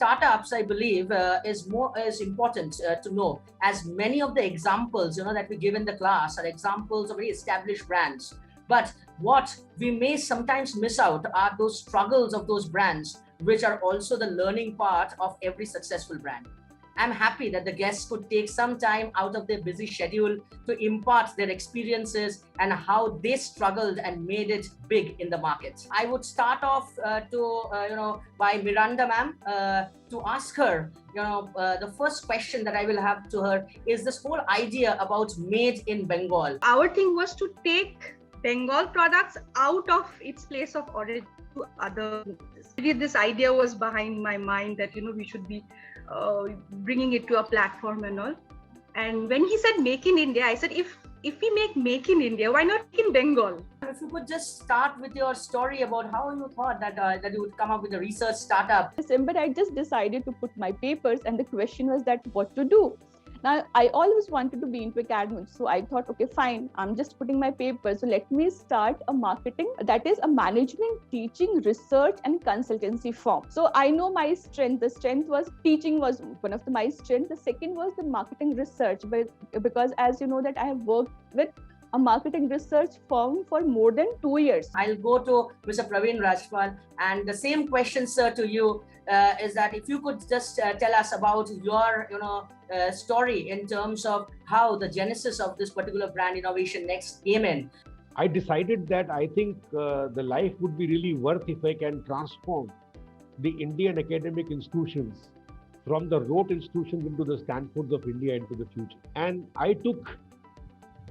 startups, I believe, is important to know, as many of the examples that we give in the class are examples of very established brands. But what we may sometimes miss out are those struggles of those brands, which are also the learning part of every successful brand. I'm happy that the guests could take some time out of their busy schedule to impart their experiences and how they struggled and made it big in the market. I would start off by Miranda ma'am, to ask her, the first question that I will have to her is this whole idea about made in Bengal. Our thing was to take Bengal products out of its place of origin to other places. This idea was behind my mind that we should be bringing it to a platform and all. And when he said make in India, I said if we make in India, why not in Bengal? If you could just start with your story about how you thought that you would come up with a research startup. December, I just decided to put my papers, and the question was that what to do. Now, I always wanted to be into academics. So I thought, okay, fine, I'm just putting my papers. So let me start a marketing, that is a management, teaching, research and consultancy firm. So I know my strength. The strength was teaching was one of my strengths. The second was the marketing research, but because as you know that I have worked with a marketing research firm for more than 2 years. I'll go to Mr. Praveen Rajpal, and the same question, sir, to you is that if you could just tell us about your story in terms of how the genesis of this particular brand Innovation Next came in. I decided that I think the life would be really worth if I can transform the Indian academic institutions from the rote institutions into the Stanfords of India into the future. And I took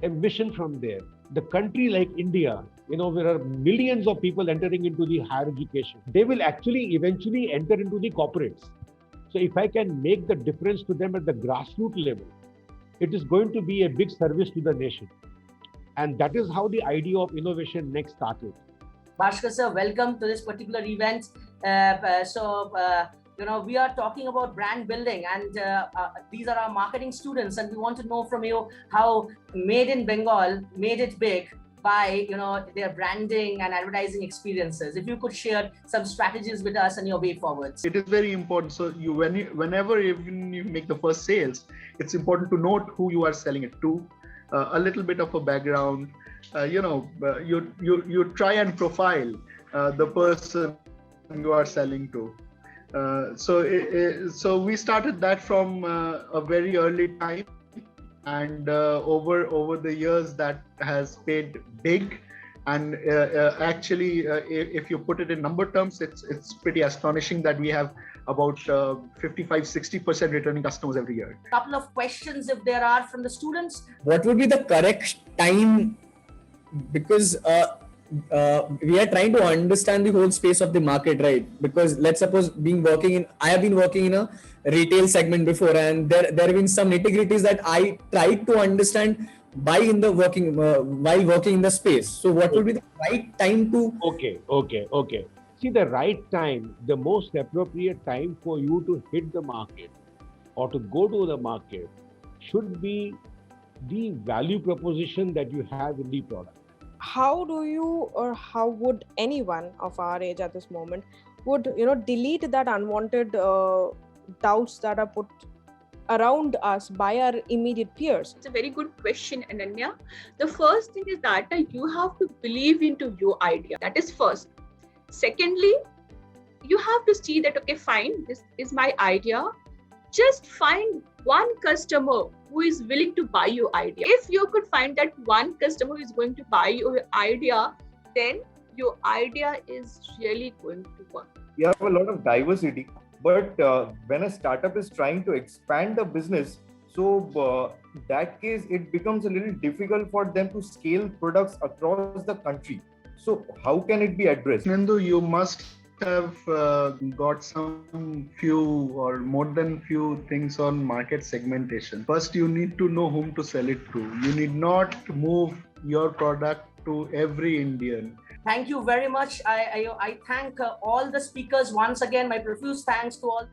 a mission from there. The country like India, there are millions of people entering into the higher education. They will actually eventually enter into the corporates. So if I can make the difference to them at the grassroots level, it is going to be a big service to the nation. And that is how the idea of Innovation Next started. Bhaskar sir, welcome to this particular event. We are talking about brand building, and these are our marketing students, and we want to know from you how Made in Bengal made it big by their branding and advertising experiences. If you could share some strategies with us and your way forward. It is very important. So whenever you make the first sales, it's important to note who you are selling it to, a little bit of a background. You try and profile the person you are selling to. So we started that from a very early time, and over the years that has paid big. And actually, if you put it in number terms, it's pretty astonishing that we have about 55-60% returning customers every year. Couple of questions, if there are, from the students. What would be the correct time? Because we are trying to understand the whole space of the market, right? Because let's suppose I have been working in a retail segment before, and there have been some nitty-gritties that I tried to understand while working in the space. So what would be the right time to? Okay. See, the right time, the most appropriate time for you to hit the market or to go to the market should be the value proposition that you have in the product. How do you, or how would anyone of our age at this moment would delete that unwanted doubts that are put around us by our immediate peers? It's a very good question, Ananya. The first thing is that you have to believe into your idea. That is first. Secondly, you have to see that, okay, fine, this is my idea. Just find one customer who is willing to buy your idea. If you could find that one customer who is going to buy your idea, then your idea is really going to work. You have a lot of diversity, but when a startup is trying to expand the business, so that case, it becomes a little difficult for them to scale products across the country. So how can it be addressed? Nandu, you must have got some few or more than few things on market segmentation. First, you need to know whom to sell it to. You need not move your product to every Indian. Thank you very much. I thank all the speakers once again. My profuse thanks to all.